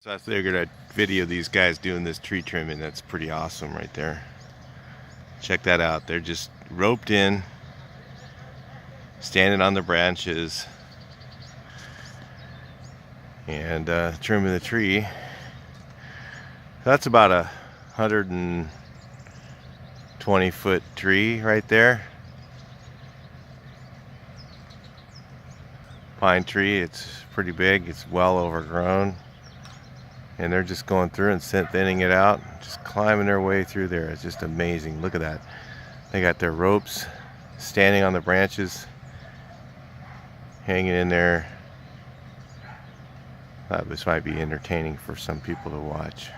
So I figured I'd video these guys doing this tree trimming. That's pretty awesome right there. Check that out. They're just roped in, standing on the branches, and trimming the tree. That's about 120-foot tree right there. Pine tree. It's pretty big. It's well overgrown. And they're just going through and thinning it out, just climbing their way through there. It's just amazing. Look at that. They got their ropes standing on the branches, hanging in there. This might be entertaining for some people to watch.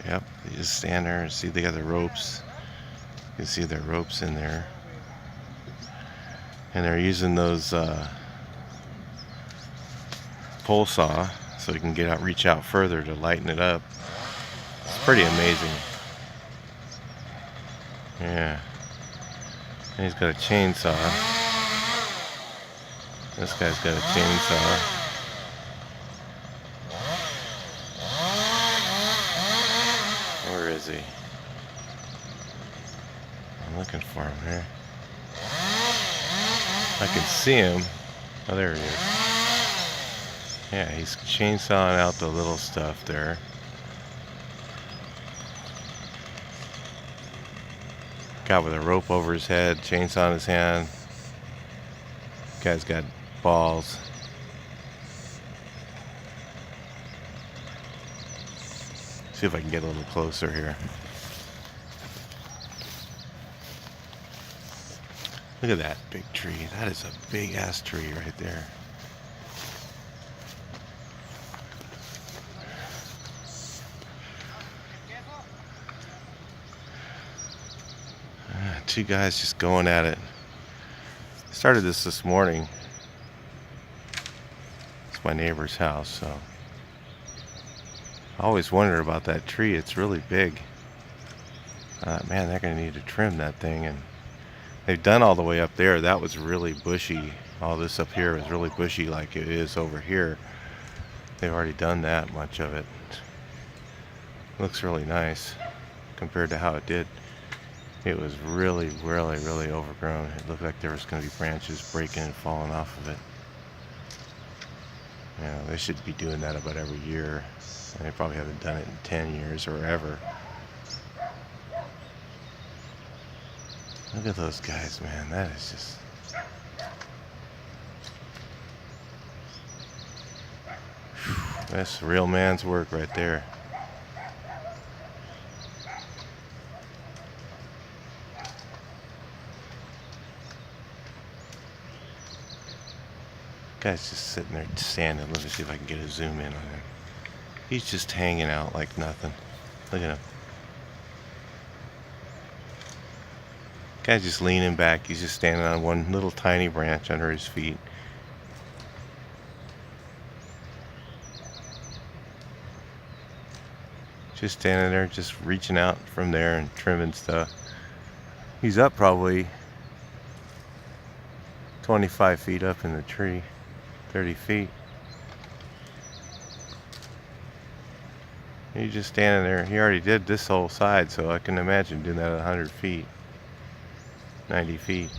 Yep, they just stand there and see they got the ropes. You can see their ropes in there. And they're using those pole saw so you can reach out further to lighten it up. It's pretty amazing. Yeah. And he's got a chainsaw. This guy's got a chainsaw. Where is he? I'm looking for him here. I can see him. Oh, there he is. Yeah, he's chainsawing out the little stuff there. Guy with a rope over his head, chainsaw in his hand. Guy's got balls. See if I can get a little closer here. Look at that big tree. That is a big ass tree right there. Two guys just going at it. Started this morning. It's my neighbor's house, so I always wondered about that tree. It's really big. Man, they're gonna need to trim that thing, and they've done all the way up there. That was really bushy. All this up here was really bushy like it is over here. They've already done that much of it. Looks really nice compared to how it did. It was really overgrown. It looked like there was going to be branches breaking and falling off of it. Yeah, they should be doing that about every year. And they probably haven't done it in 10 years or ever. Look at those guys, man. That is just... That's real man's work right there. Guy's just sitting there standing. Let me see if I can get a zoom in on him. He's just hanging out like nothing. Look at him. Guy's just leaning back. He's just standing on one little tiny branch under his feet. Just standing there, just reaching out from there and trimming stuff. He's up probably 25 feet up in the tree. 30 feet. He's just standing there. He already did this whole side, so I can imagine doing that at 100 feet. 90 feet.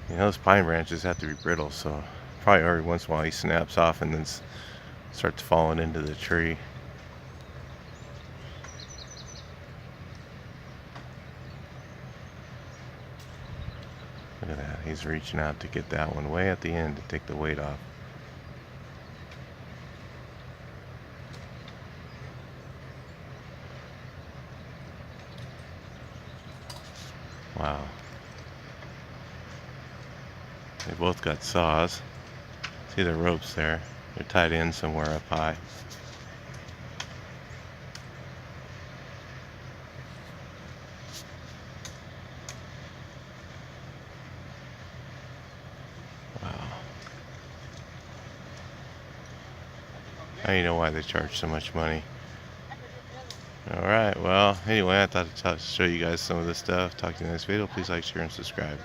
You know, those pine branches have to be brittle, so probably every once in a while he snaps off and then starts falling into the tree. Look at that. He's reaching out to get that one way at the end to take the weight off. Wow. They both got saws. See the ropes there. They're tied in somewhere up high. Now you know why they charge so much money. All right. Well, anyway, I thought I'd show you guys some of this stuff. Talk to you in the next video. Please like, share, and subscribe.